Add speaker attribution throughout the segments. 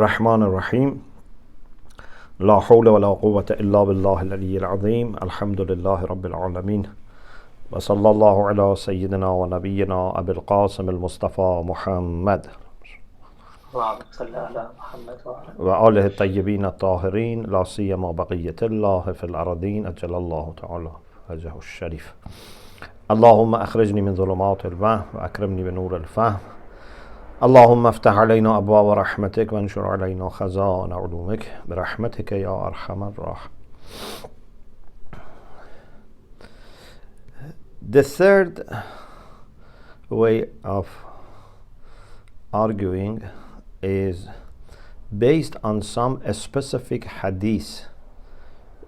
Speaker 1: الرحمن الرحيم لا حول ولا قوة إلا بالله العلي العظيم الحمد لله رب العالمين وصلى الله على سيدنا ونبينا أبي القاسم المصطفى محمد وآله الطيبين الطاهرين لا سيما بقية الله في الأرضين أجل الله تعالى وجهه الشريف. اللهم أخرجني من ظلمات الوهم وأكرمني بنور الفهم. اللهم افتح علينا أبواب رحمتك وانشر علينا خزائن علومك برحمتك يا أرحم الراحمين. The third way of arguing is based on some specific hadith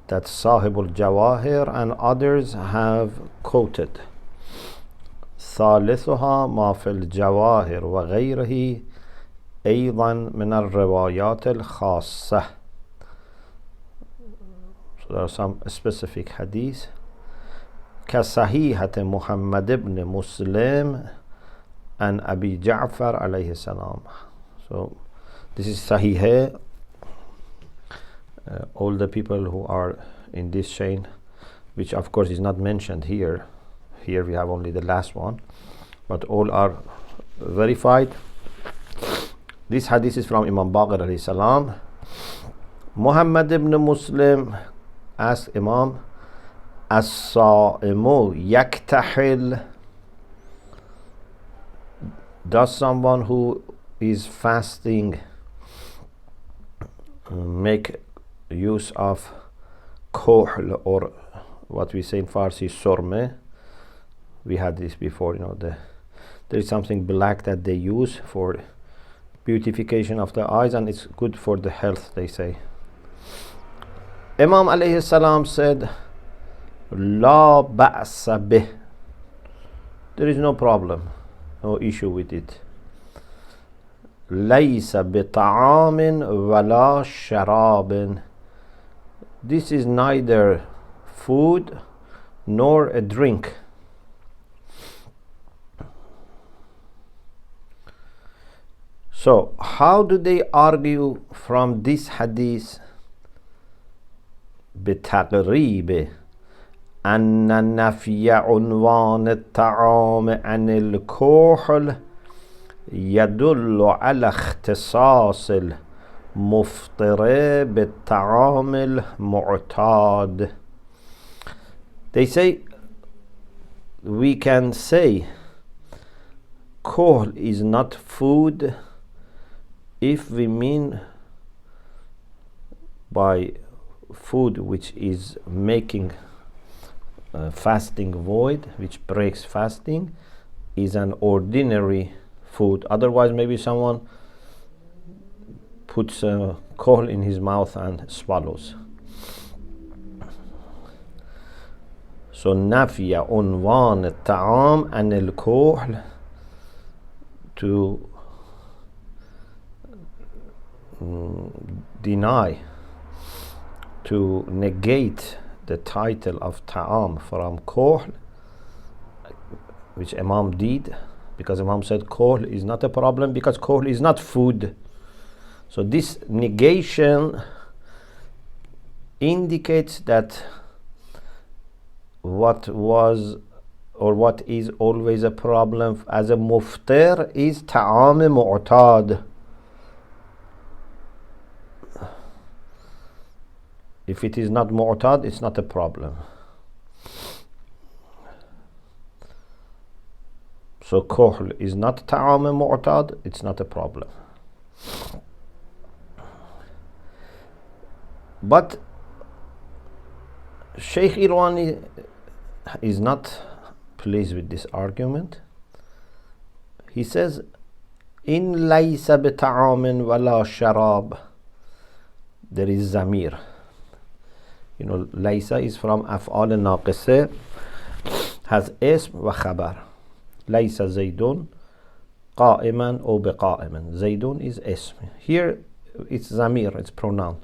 Speaker 1: that Sahib al-Jawahir and others have quoted. ثالثها ما في الجواهر وغيره أيضا من الروايات الخاصة. So there are some specific hadith كصحيحة محمد بن مسلم and أبي جعفر عليه السلام. So this is Sahih. All the people who are in this chain, which of course is not mentioned here. Here we have only the last one, but all are verified. This hadith is from Imam Baqir alayhi salam. Muhammad ibn Muslim asked Imam, As-sa'imu yaktahil. Does someone who is fasting make use of kohl, or what we say in Farsi, surme? We had this before, there is something black that they use for beautification of the eyes, and it's good for the health, they say. Imam alayhi salam said, La ba'sa bih. There is no problem, no issue with it. Laysa bi ta'amin wala sharabin. This is neither food nor a drink. So how do they argue from this hadith? بتقريب أن نفي عنوان الطعام عن الكحل يدل على اختصاص المفطر بالطعام المعتاد. They say we can say kohl is not food if we mean by food which is making fasting void, which breaks fasting, is an ordinary food. Otherwise maybe someone puts kohl in his mouth and swallows. So nafiya unwan al-ta'am and al-kohl, to deny, to negate the title of ta'am from kohl, which Imam did, because Imam said kohl is not a problem because kohl is not food. So this negation indicates that what was or what is always a problem as a muftir is ta'am mu'tad. If it is not mu'tad, it's not a problem. So kohl is not ta'am mu'tad, it's not a problem. But Sheikh Irwani is not pleased with this argument. He says, In laysa bi ta'amin wala sharab. There is zamir. Laysa is from af'al naqisa, has ism wa khabar. Laysa zaydun qa'iman or biqa'iman. Zaydun is ism. Here it's zamir, it's pronoun.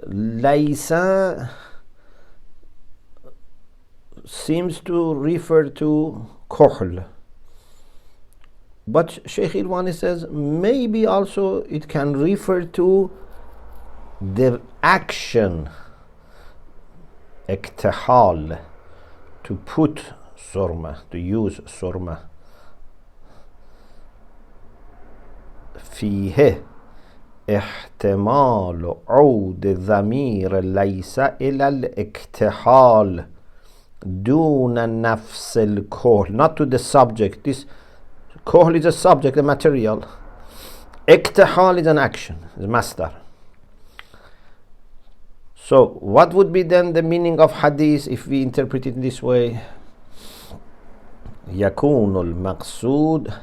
Speaker 1: Laysa seems to refer to kohl, But Sheikh Irwani says maybe also it can refer to the action, اكتحال, to put surma, to use surma. فيه احتمال عود ضمير ليس إلى الاكتحال دون نفس الكحل, not to the subject. This كحل is a subject, a material. اكتحال is an action, is master. So what would be then the meaning of hadith if we interpret it this way? يكون المقصود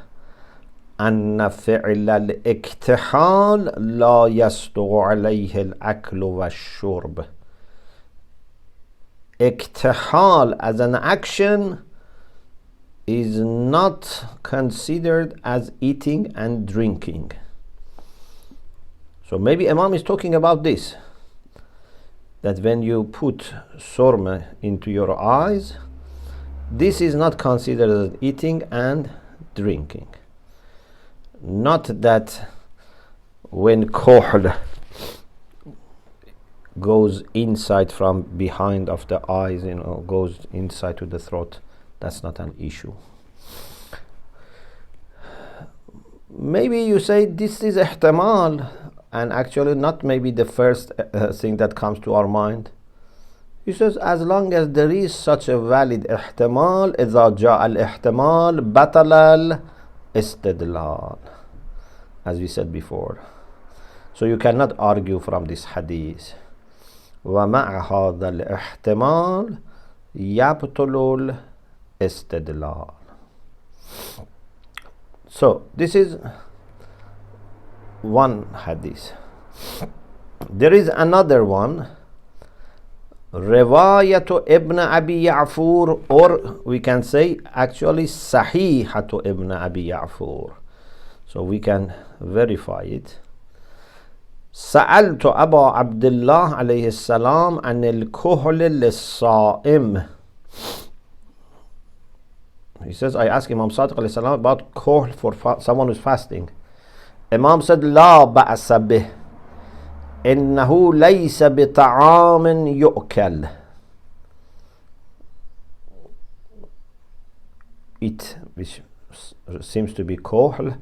Speaker 1: أن فعل الاكتحال لا يصدق عليه الأكل والشرب. Iktihal as an action is not considered as eating and drinking. So maybe Imam is talking about this, that when you put surma into your eyes, this is not considered as eating and drinking. Not that when kohl goes inside from behind of the eyes, goes inside to the throat, that's not an issue. Maybe you say this is ihtimal, and actually not maybe the first thing that comes to our mind. He says as long as there is such a valid ihtimal, إذا جاء الاحتمال بطل الاستدلال, as we said before. So you cannot argue from this hadith. ومع هذا الاحتمال يبطل الاستدلال. So this is one hadith. There is another one, Riwayatu Ibn Abi Ya'fur, or we can say actually Sahihatu Ibn Abi Ya'fur. So we can verify it. سألت أبا عبد الله عليه السلام عن الكحل للصائم. He says, I asked Imam Sadiq alayhi salam about kohl for someone who's fasting. Imam said, لا بأس به إنه ليس بطعام يؤكل. It, which seems to be kohl.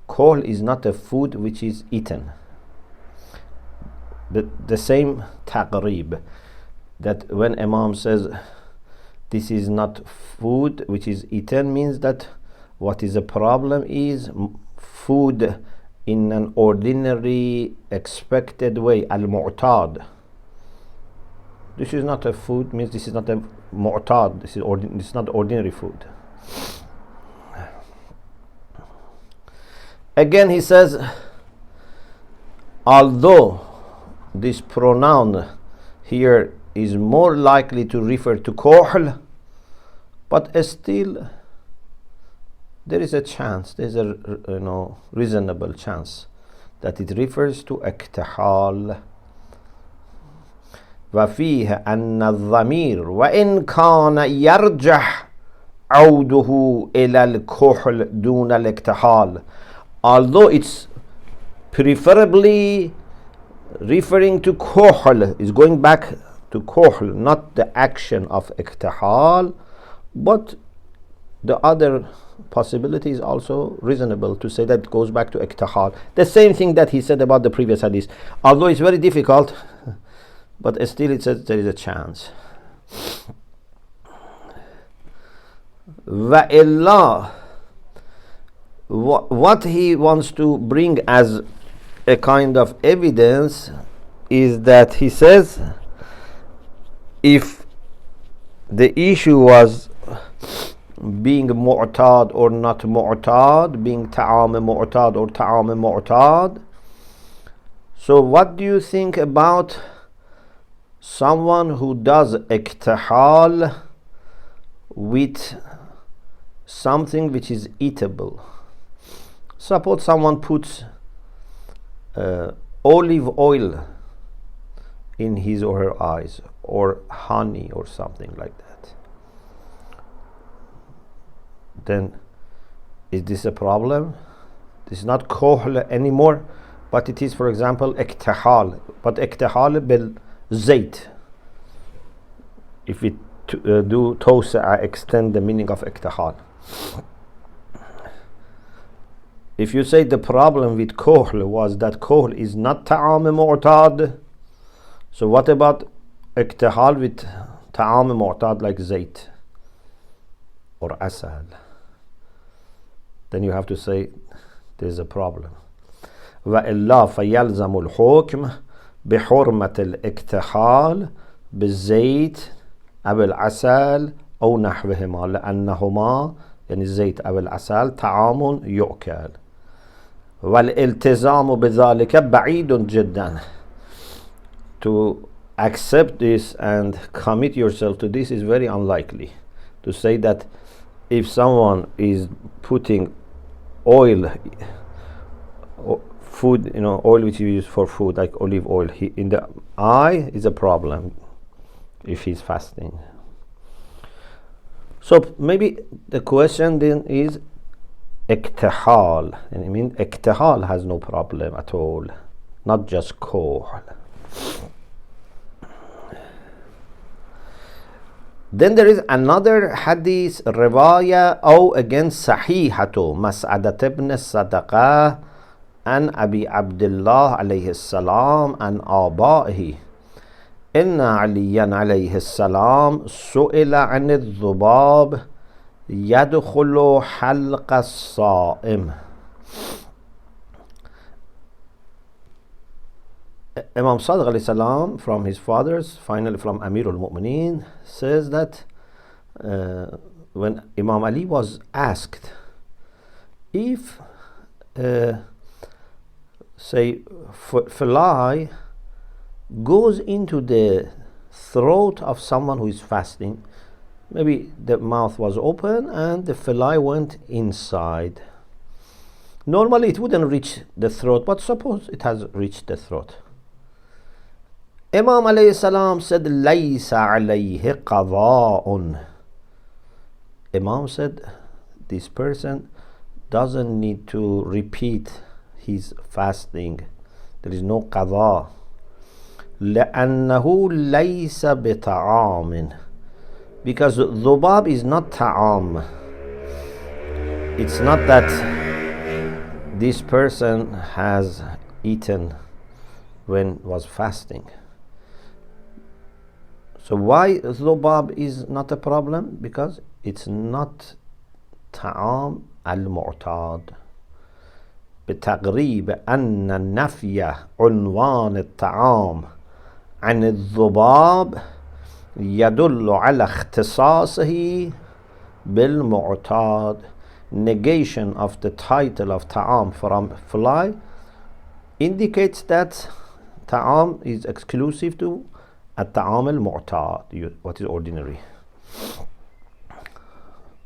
Speaker 1: Kohl is not a food which is eaten. But the same taqrib, that when Imam says this is not food which is eaten, means that what is a problem is food in an ordinary expected way, al-mu'tad. This is not a food, means this is not a mu'tad, this is not ordinary food. Again he says, although this pronoun here is more likely to refer to kohl, but still there is a chance, there is a reasonable chance that it refers to اكتحال. وفيه أن الضمير وإن كان يرجح عوده إلى الكحل دون الاكتحال, although it's preferably referring to kohl, is going back to kohl, not the action of iktihal, but the other possibility is also reasonable to say that it goes back to iktihal. The same thing that he said about the previous hadith, although it's very difficult, but still it says there is a chance. وَإِلَّا, what he wants to bring as a kind of evidence is that he says if the issue was being mu'tad or not mu'tad, being ta'am mu'tad or ta'am mu'tad, so what do you think about someone who does iktihal with something which is eatable? Suppose someone puts olive oil in his or her eyes, or honey or something like that. Then Is this a problem? This is not kohl anymore, but it is, for example, iktihal. But iktihal bil zayt. If we do tawsa'a, extend the meaning of iktihal. If you say the problem with kohl was that kohl is not ta'am mu'tad, so what about iktihal with ta'am mu'tad like zayt or asal? Then you have to say there's a problem. وإلا فيلزم الحكم بحرمة الاكتحال بالزيت أو العسل أو نحوهما لأنهما يعني الزيت أو العسل طعام يؤكل والالتزام بذلك بعيد جدا. To accept this and commit yourself to this is very unlikely. To say that if someone is putting oil, food, oil which you use for food, like olive oil, in the eye is a problem if he's fasting. So maybe the question then is iktihal, and I mean iktihal has no problem at all, not just kohl. Then there is another hadith, riwayah, or again sahihatu, Mas'adat ibn Sadaqah, an Abi Abdullah alayhi salam, an abaihi. Inna Aliyan alayhi salam su'ila an al-dhubab yadkhulu halqa as-sa'im. Imam Sadiq alayhi salam, from his fathers, finally from Amir al-Mu'mineen, says that when Imam Ali was asked if say fly goes into the throat of someone who is fasting, maybe the mouth was open and the fly went inside. Normally it wouldn't reach the throat, but suppose it has reached the throat. Imam alayhi salam said, Laysa alayhi qada'un. Imam said, this person doesn't need to repeat his fasting. There is no qada. لأنه ليس بطعام. Because dhubab is not ta'am. It's not that this person has eaten when was fasting. So why dhubab is not a problem? Because it's not ta'am al-mu'tad. بتقريب أن النفي عنوان الطعام عن الذباب يدل على اختصاصه بالمعتاد. Negation of the title of ta'am from fly indicates that ta'am is exclusive to at-ta'am al-mu'tad, what is ordinary.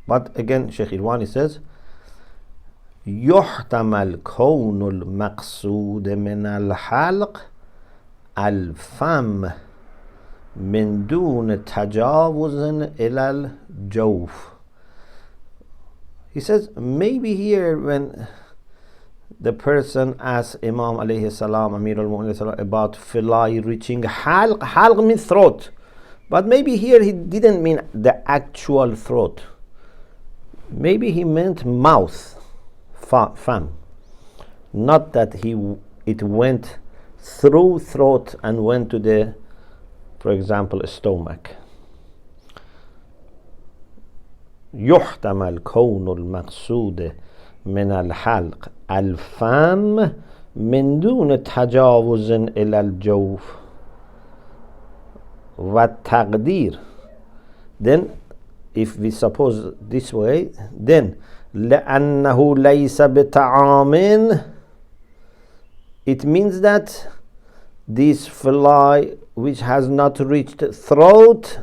Speaker 1: But again, Sheikh Irwani says, يحتمل كون المقصود من الحلق الفم من دون تجاوز إلى الجوف. He says maybe here when the person asked Imam alayhi salam, Amir al-Mu'mineen, about fly reaching halq means throat, but maybe here he didn't mean the actual throat. Maybe he meant mouth, fam, not that it went through throat and went to the, for example, stomach. يحتمل كون المقصود من الحلق الفم من دون تجاوز إلى الجوف والتقدير. Then if we suppose this way, then لأنه ليس بطعام, it means that this fly which has not reached throat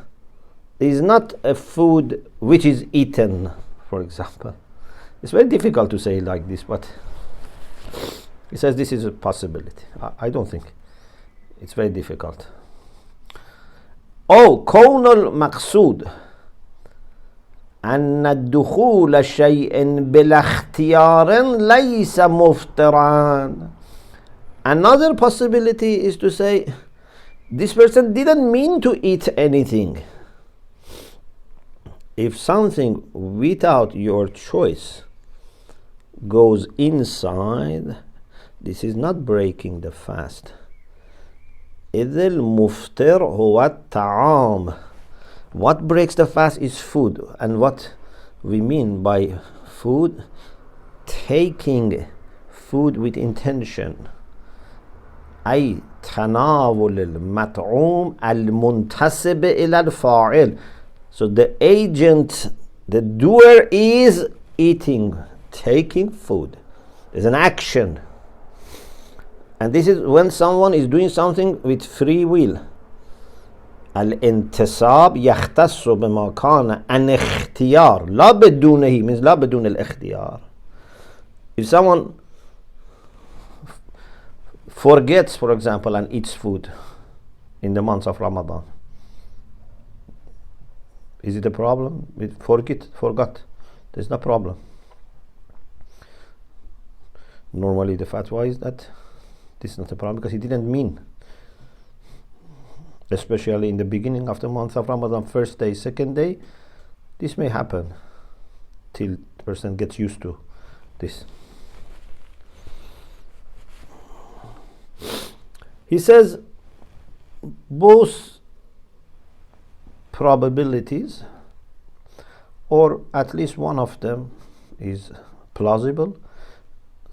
Speaker 1: is not a food which is eaten, for example. It's very difficult to say like this, but he says this is a possibility. I don't think. It's very difficult. Oh, كون المقصود أن الدخول شيء بلا اختيار ليس مفطرا. Another possibility is to say, this person didn't mean to eat anything. If something without your choice goes inside, this is not breaking the fast. إذ المفطر هو الطعام. What breaks the fast is food. And what we mean by food, taking food with intention. أي تناول المطعوم المنتسب إلى الفاعل. So the agent, the doer is eating, taking food. There's an action. And this is when someone is doing something with free will. الانتصاب يختص بما كان عن اختيار لا بدونه means لا بدون الاختيار. If someone forgets, for example, and eats food in the months of Ramadan, is it a problem? Forgot. There's no problem. Normally the fatwa is that this is not a problem because he didn't mean. Especially in the beginning of the month of Ramadan, first day, second day, this may happen till the person gets used to this. He says both probabilities, or at least one of them, is plausible.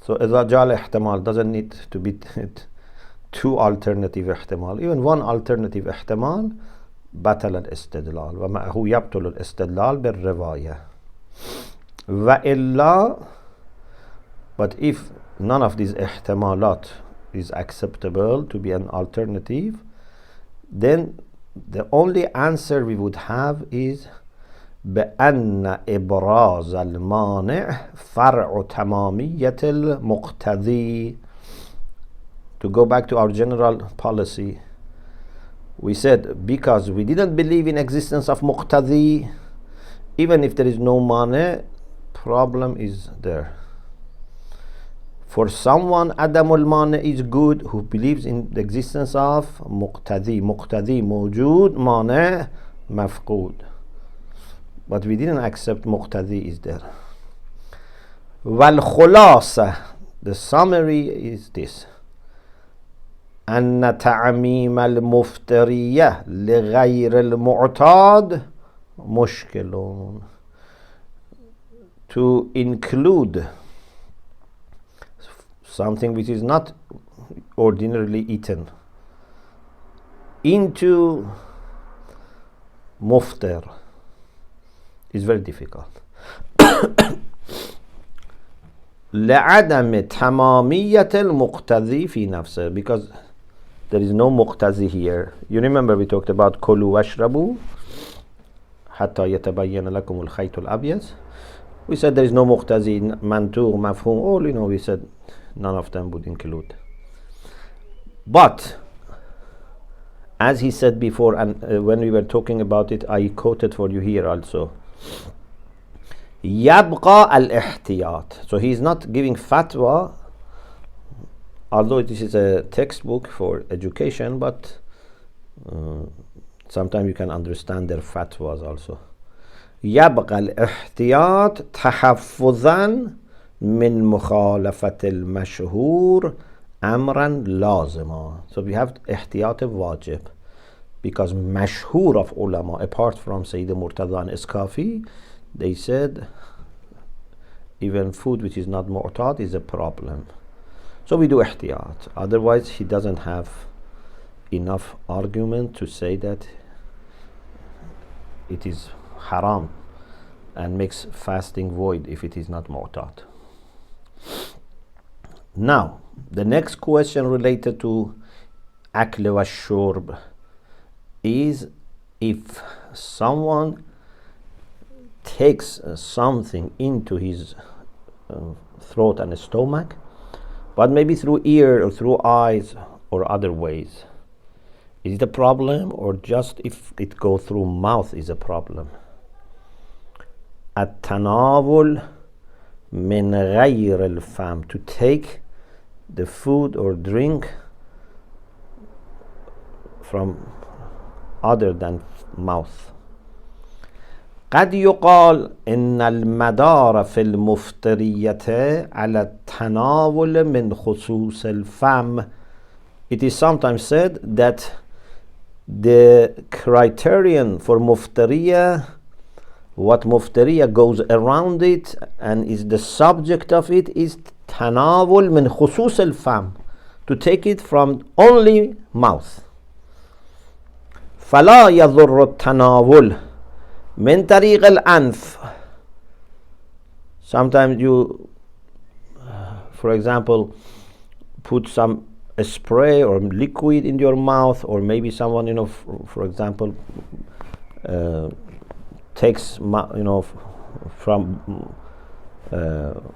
Speaker 1: So إذا جاء الاحتمال doesn't need to be two alternative احتمال. Even one alternative احتمال بطل الاستدلال ومعه يبطل الاستدلال بالرواية. وإلا, but if none of these احتمالات is acceptable to be an alternative, then the only answer we would have is بأن إبراز المانع فرع تمامية المقتضي. To go back to our general policy, we said because we didn't believe in existence of muqtadi, even if there is no mane, problem is there. For someone, adamul mane is good who believes in the existence of muqtadi. Muqtadi mawjood, mane mafqood. But we didn't accept muqtadi is there. Wal khulasa, the summary is this. أن تعميم المفترية لغير المعتاد مشكل. To include something which is not ordinarily eaten into muftir is very difficult. لعدم تمامية المقتضي في نفسه, because there is no muqtazi here. You remember we talked about kulu washrabu hatta yatabayyana lakum al-khayt al-abyad. We said there is no muqtazi, mantur, mafhum, all, we said none of them would include. But as he said before, and when we were talking about it, I quoted for you here also. Yabqa al-ihtiyat. So he is not giving fatwa, although this is a textbook for education, but sometimes you can understand their fatwas also. يبقى الاحتياط تحفظا من مخالفة المشهور أمرا لازما. So we have احتياط wajib, because mashhur of ulama, apart from Sayyid Murtada and Iskafi, they said even food which is not mu'tad is a problem. So we do ihtiyat. Otherwise, he doesn't have enough argument to say that it is haram and makes fasting void if it is not mu'tad. Now, the next question related to akl wa shurb is if someone takes something into his throat and stomach, but maybe through ear or through eyes or other ways. Is it a problem, or just if it goes through mouth is a problem? التناول من غير الفم, to take the food or drink from other than mouth. قد يقال إن المدار في المفطرية على التناول من خصوص الفم. It is sometimes said that the criterion for muftariya, what muftariya goes around it and is the subject of it, is tanawul min khusus al-fam, to take it from only mouth. فلا يضر التناول من طريق الأنف. Sometimes you, for example, put a spray or liquid in your mouth, or maybe someone, for example, takes, from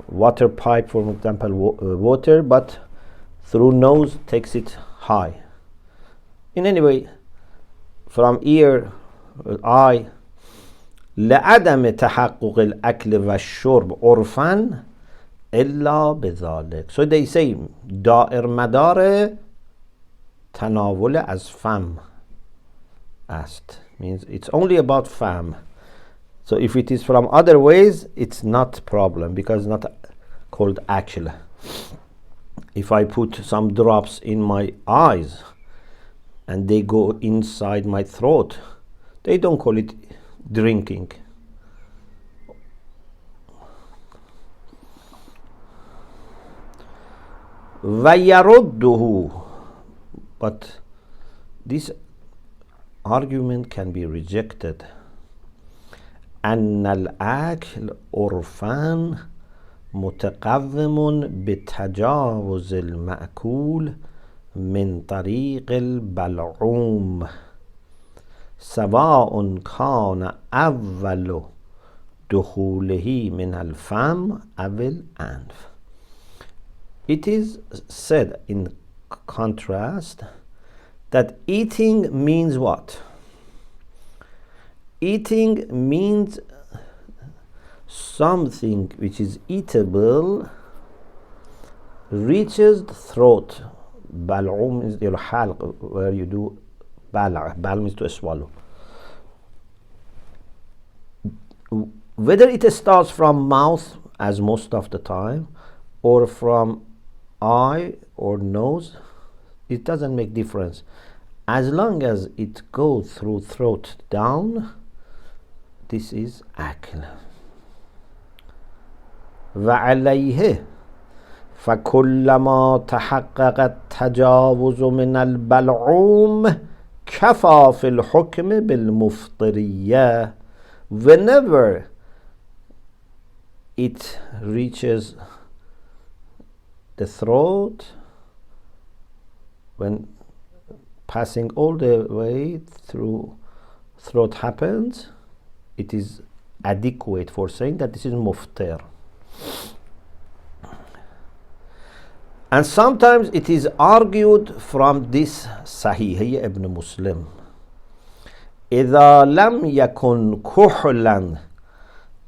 Speaker 1: water pipe, for example, water, but through nose takes it high. In any way, from ear, eye, لعدم تحقق الأكل والشرب عرفاً إلا بذلك. So they say دائر مدار تناول از فم است, means it's only about fam. So if it is from other ways, it's not problem, because it's not called akl. If I put some drops in my eyes and they go inside my throat, they don't call it drinking. وَيَرُدُّهُ, but this argument can be rejected. أن الأكل عرفان متقوم بتجاوز المأكول من طريق البلعوم سواء كان أول دخوله من الفم أو الأنف. It is said in contrast that eating means what? Eating means something which is eatable reaches the throat. Bal'um is your halq, where you do bala'. Bal' means to swallow. Whether it starts from mouth, as most of the time, or from eye or nose, it doesn't make difference. As long as it goes through throat down, this is akl. وعليه فكلما تحقق التجاوز من البلعوم كفى في الحكم بالمفطرية. Whenever it reaches the throat, when passing all the way through throat happens, it is adequate for saying that this is muftir. And sometimes it is argued from this Sahih ibn Muslim, إذا لم يكن كحلا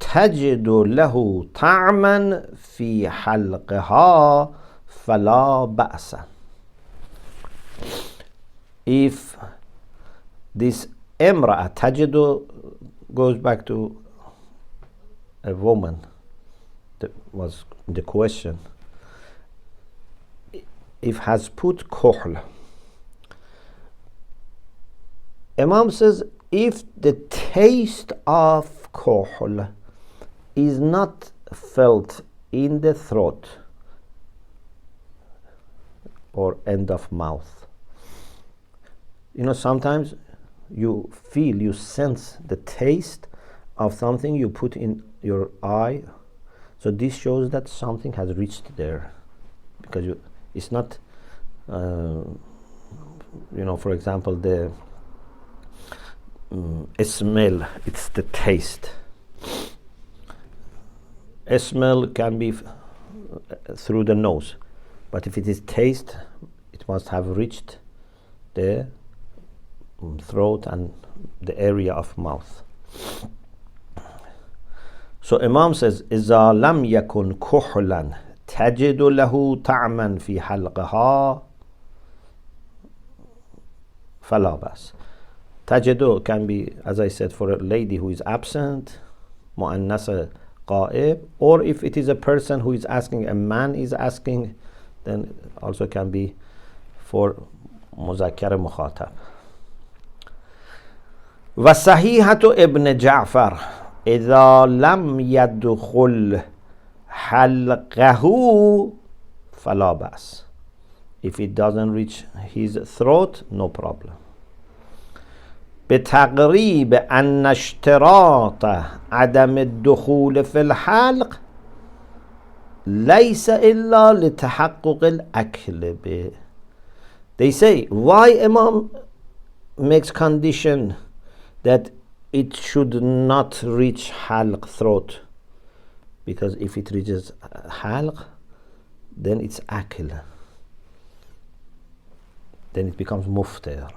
Speaker 1: تجد له طعما في حلقها فلا بأس. If this امرأة تجد goes back to a woman, that was the question. If has put kuhl, Imam says if the taste of kuhl is not felt in the throat or end of mouth, sometimes you feel, you sense the taste of something you put in your eye, so this shows that something has reached there, because it's not for example the smell, it's the taste. A smell can be through the nose, but if it is taste, it must have reached the throat and the area of mouth. So Imam says, إذا لم يكن كحلا تجد له طعما في حلقها فلا بأس. تجد can be, as I said, for a lady who is absent, مؤنث غائب, or if it is a person who is asking, a man is asking, then also can be for مذكر مخاطب. وصحيحة ابن جعفر إذا لم يدخل حلقه فلا بأس. If it doesn't reach his throat, no problem. بتقريب أن اشتراط عدم الدخول في الحلق ليس إلا لتحقق الأكل به. They say, why Imam makes condition that it should not reach halq, throat? Because if it reaches halq, then it's akil. Then it becomes muftir.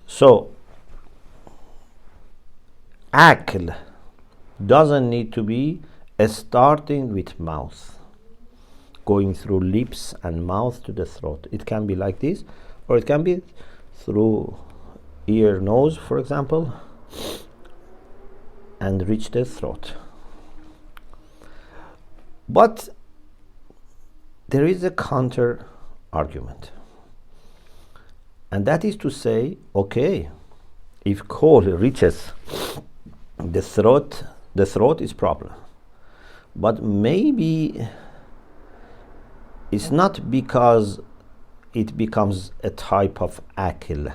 Speaker 1: So, akil doesn't need to be starting with mouth, going through lips and mouth to the throat. It can be like this, or it can be through ear, nose, for example, and reach the throat. But there is a counter argument, and that is to say, okay, if kohl reaches the throat is problem, but maybe it's not because it becomes a type of akil.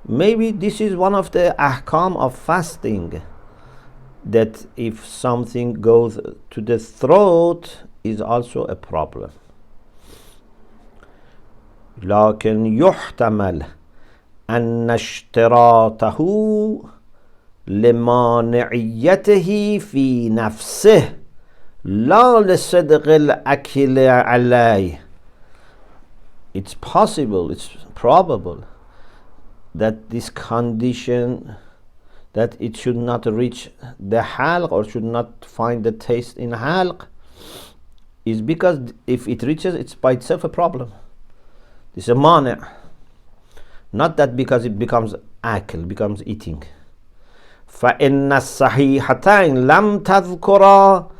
Speaker 1: Maybe this is one of the ahkam of fasting, that if something goes to the throat is also a problem. لكن يحتمل أن اشتراطه لمانعيته في نفسه لا لصدق الأكل عليه. It's possible, it's probable that this condition, that it should not reach the halq or should not find the taste in halq, is because if it reaches, it's by itself a problem. It's a mani'. Not that because it becomes akil, becomes eating. فإن الصحيحتين لم تذكرا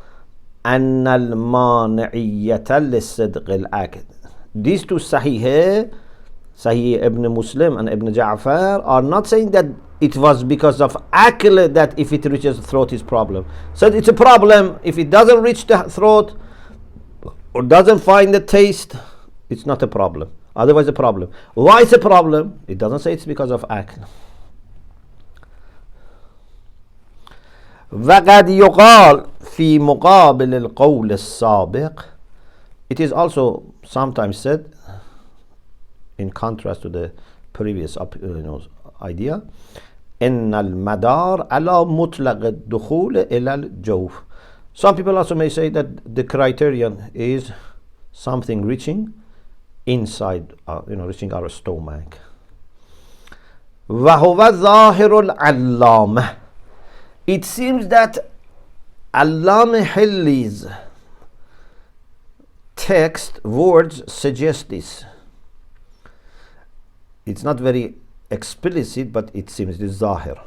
Speaker 1: أن المانعية للصدق الأكل. These two Sahih Ibn Muslim and Ibn Ja'far are not saying that it was because of akil that if it reaches the throat is problem. So it's a problem if it doesn't reach the throat or doesn't find the taste, it's not a problem. Otherwise a problem. Why it's a problem? It doesn't say it's because of akil. وقد يقال في مقابل القول السابق. It is also sometimes said, in contrast to the previous idea, إن المدار على مطلق الدخول إلى الجوف. Some people also may say that the criterion is something reaching inside, reaching our stomach. وهو ظاهر العلامة. It seems that Allama Hilli's text, words suggest this. It's not very explicit, but it seems this ظاهر.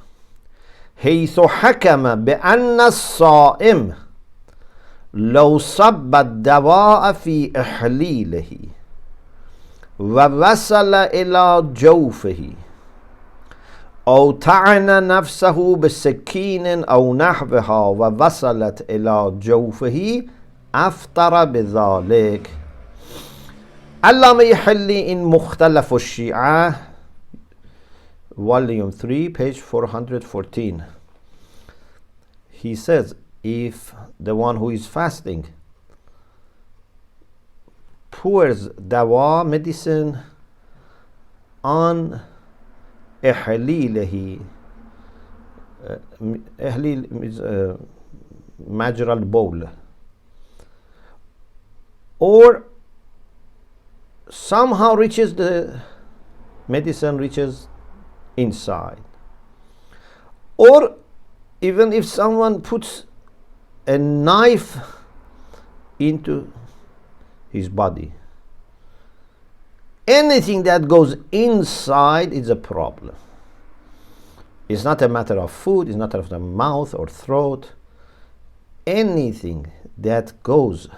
Speaker 1: حيث حكم بأن الصائم لو صب الدواء في إحليله ووصل إلى جوفه أو طعن نفسه بسكين أو نحوها ووصلت إلى جوفه أفطر بذلك. علامة يحلي in مختلف الشيعة, volume 3, page 414. He says, if the one who is fasting pours dawa, medicine, on إحليله, إحليل is majral bowl, or somehow reaches the medicine, reaches inside, Or even if someone puts a knife into his body, anything that goes inside is a problem. It's not a matter of food, it's not of the mouth or throat. Anything that goes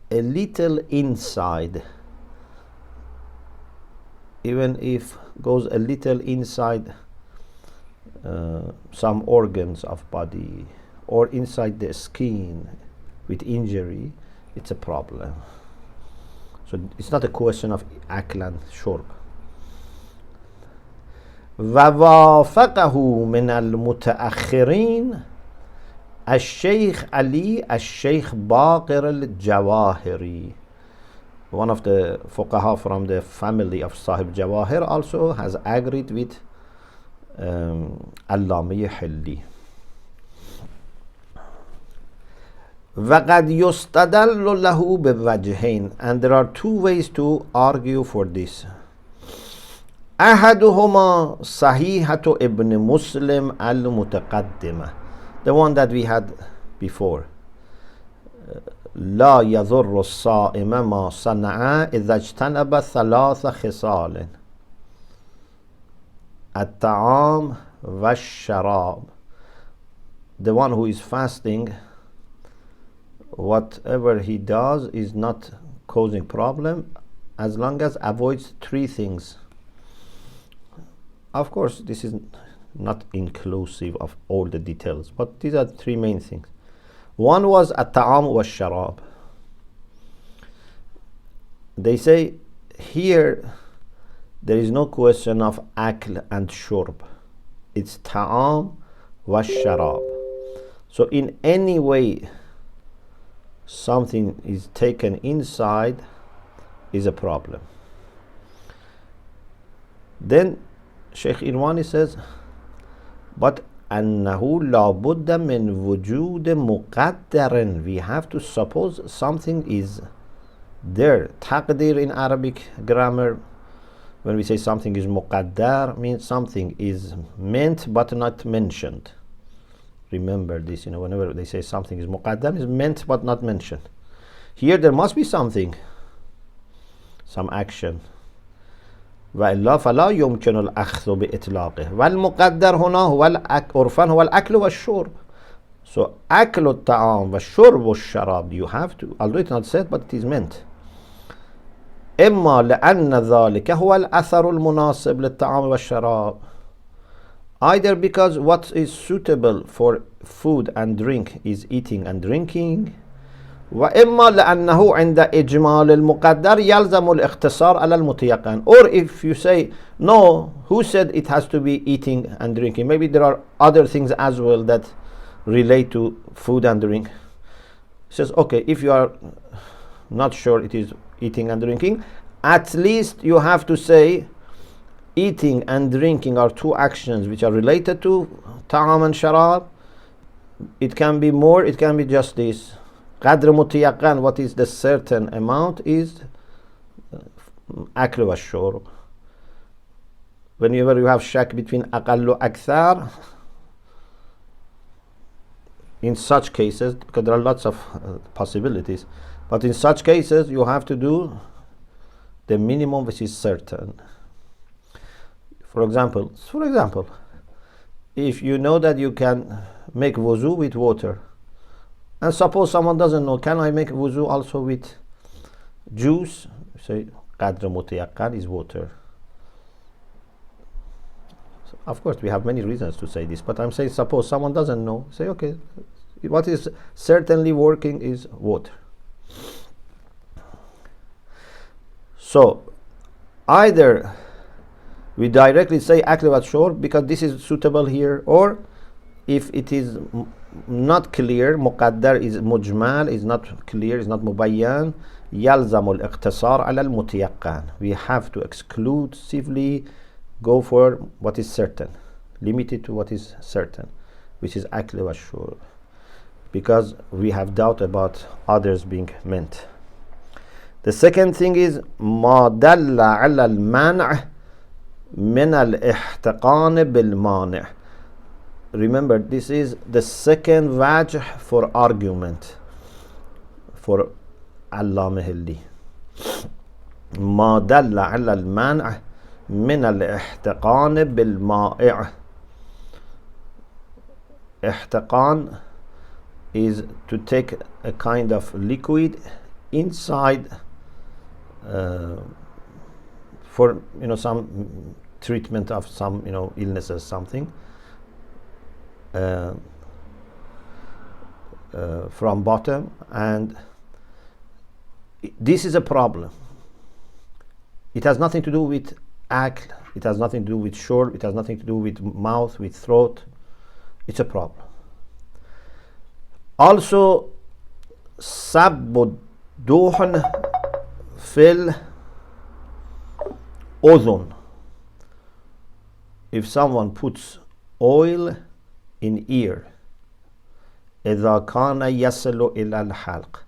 Speaker 1: a little inside, even if goes a little inside some organs of body or inside the skin with injury, it's a problem. So it's not a question of akl and shurb. ووافقه من المتأخرين الشيخ علي الشيخ باقر الجواهري. One of the fuqaha from the family of Sahib Jawahir also has agreed with Allami Hilli. وقد يستدل له بوجهين, and there are two ways to argue for this. أحدهما صحيحة ابن مسلم المتقدمة, the one that we had before. لا يضر الصائم ما صنع إذا اجتنب ثلاث خصال الطعام والشراب. The one who is fasting, whatever he does is not causing problem as long as avoids three things. Of course, this is not inclusive of all the details, but these are the three main things. One was at-ta'am wa sharab. They say here there is no question of akl and shurb. It's ta'am wa sharab. So in any way something is taken inside is a problem. Then Sheikh Irwani says, but أنه لا بد من وجود مقدر, we have to suppose something is there. Taqdir in Arabic grammar, when we say something is muqaddar, means something is meant but not mentioned. Remember this, whenever they say something is muqaddar, is meant but not mentioned. Here there must be something, some action. وإلا فلا يمكن الأخذ بإطلاقه والمقدر هنا هو عرفا هو الأكل والشرب. So أكل الطعام والشرب والشراب, you have to, although it's not said but it is meant. إما لأن ذلك هو الأثر المناسب للطعام والشراب, either because what is suitable for food and drink is eating and drinking, وإما لأنه عند إجمال المقدر يلزم الاختصار على المتيقن. Or if you say no, who said it has to be eating and drinking? Maybe there are other things as well that relate to food and drink. He says okay, if you are not sure it is eating and drinking, at least you have to say eating and drinking are two actions which are related to ta'am and sharab. It can be more, it can be just this. Qadr mutiyaqan, what is the certain amount, is akl wa shurb. Whenever you have shak between aqallu akthar, in such cases, because there are lots of possibilities, but in such cases you have to do the minimum which is certain. For example, if you know that you can make wuzu with water, and suppose someone doesn't know, can I make wuzu also with juice? Say qadr mutayaqqan is water. So of course we have many reasons to say this, but I'm saying suppose someone doesn't know, say okay, what is certainly working is water. So either we directly say akl wa shurb because this is suitable here, or if it is not clear, muqaddar is mujmal, is not clear, is not mubayyan, yalzamu al-iqtisar ala al-mutayaqqan, we have to exclusively go for what is certain, limited to what is certain, which is akl wa shurb, because we have doubt about others being meant. The second thing is ma dalla ala al-man' min al-ihtiqan bil-mani', remember, this is the second wajh for argument for Allama Hilli. ما دل على المانع من الاحتقان بالمائع. Ihtiqan is to take a kind of liquid inside for some treatment of some illnesses, something from bottom, and this is a problem. It has nothing to do with akl, it has nothing to do with shurb, it has nothing to do with mouth, with throat. It's a problem. Also, sabbu duhn fil udhun. If someone puts oil in ear, إذا كان يصل إلى الحلق.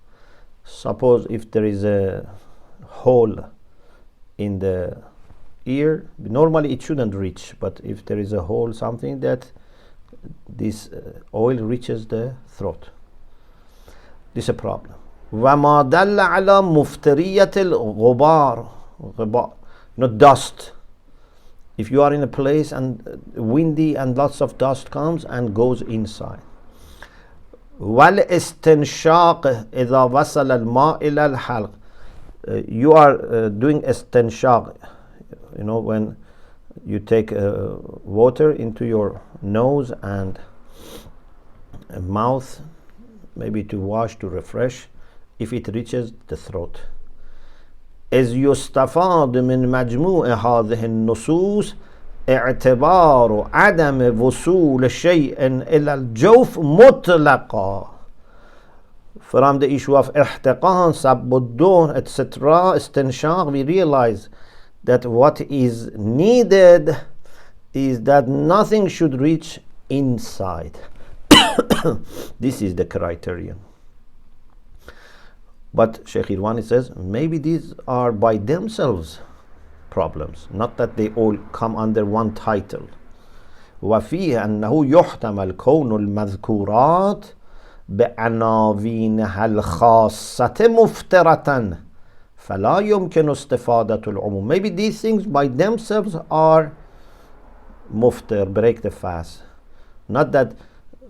Speaker 1: Suppose if there is a hole in the ear, normally it shouldn't reach, but if there is a hole, something that this oil reaches the throat, this is a problem. وما دل على مفترية الغبار, not dust. If you are in a place and windy and lots of dust comes and goes inside. والاستنشاق إذا وصل الماء إلى الحلق. You are doing istinshaq, when you take water into your nose and mouth, maybe to wash, to refresh, if it reaches the throat. إذ يستفاد من مجموع هذه النصوص اعتبار عدم وصول شيء إلى الجوف مطلقا. From the issue of ihtiqan, sabuddun, etc., istinshaq, we realize that what is needed is that nothing should reach inside. This is the criterion. But Sheikh Irwani says maybe these are by themselves problems, not that they all come under one title. وفيه أنه يحتمل كون المذكورات بعناوينها الخاصة مفترة فلا يمكن استفادة العموم. Maybe these things by themselves are muftir, break the fast. Not that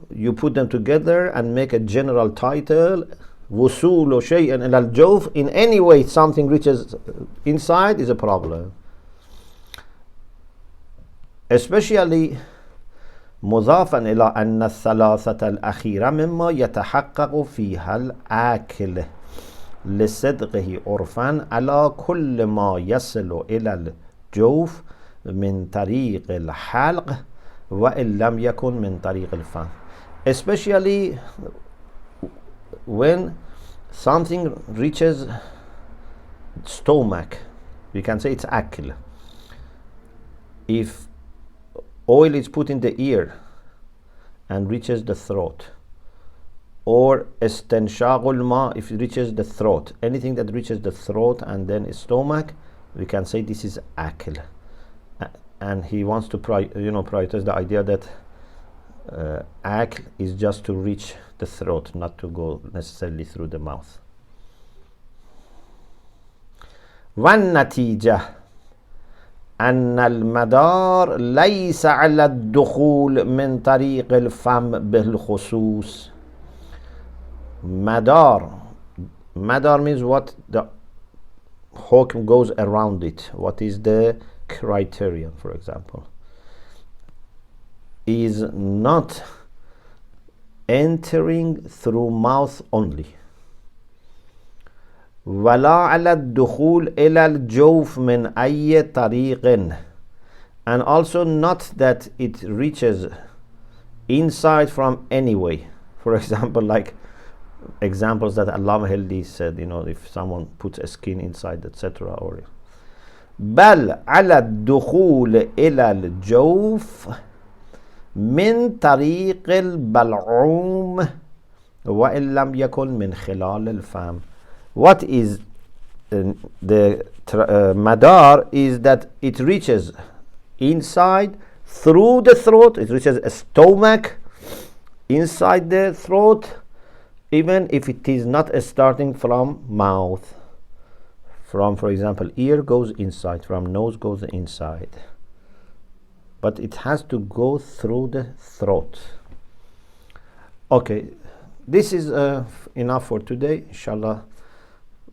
Speaker 1: you put them together and make a general title, وصول شيء إلى الجوف, in any way something reaches inside is a problem. Especially مضافا إلى أن الثلاثة الأخيرة مما يتحقق فيها الآكل لصدقه عرفا على كل ما يصل إلى الجوف من طريق الحلق وإن لم يكن من طريق الفم. Especially when something reaches stomach, we can say it's akl. If oil is put in the ear and reaches the throat, or istinshaqul ma, if it reaches the throat, anything that reaches the throat and then stomach, we can say this is akl. And he wants to prioritize the idea that akl is just to reach the throat, not to go necessarily through the mouth. والنتيجة أن المدار ليس على الدخول من طريق الفم بالخصوص. Madar means what the hukm goes around it. What is the criterion, for example? Is not entering through mouth only. ولا على الدخول إلى الجوف من أي طريق, and also not that it reaches inside from any way. For example, like examples that Allama Hilli said, if someone puts a skin inside, etc. Or بل على الدخول إلى الجوف من طريق البلعوم وإن لم يكن من خلال الفم. What is the madar is that it reaches inside through the throat, it reaches a stomach, inside the throat, even if it is not starting from mouth. From, for example, ear goes inside, from nose goes inside. But it has to go through the throat. Okay, this is enough for today. Inshallah,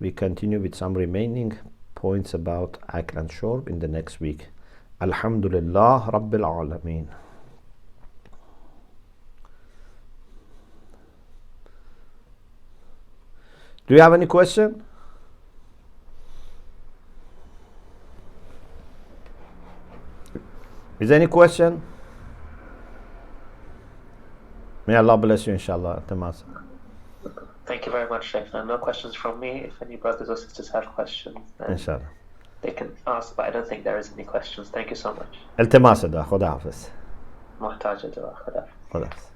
Speaker 1: we continue with some remaining points about Akl and Shurb in the next week. Alhamdulillah Rabbil Alameen. Do you have any question? Is there any question? May Allah bless you, inshallah. Tamas.
Speaker 2: Thank you very much, Sheikh. No questions from me. If any brothers or sisters have questions, then
Speaker 1: inshallah
Speaker 2: they can ask, but I don't think there is any questions. Thank you so much.
Speaker 1: التماس ده خدا حافظ.
Speaker 2: محتاج دعاء. خدا.
Speaker 1: خدا حافظ.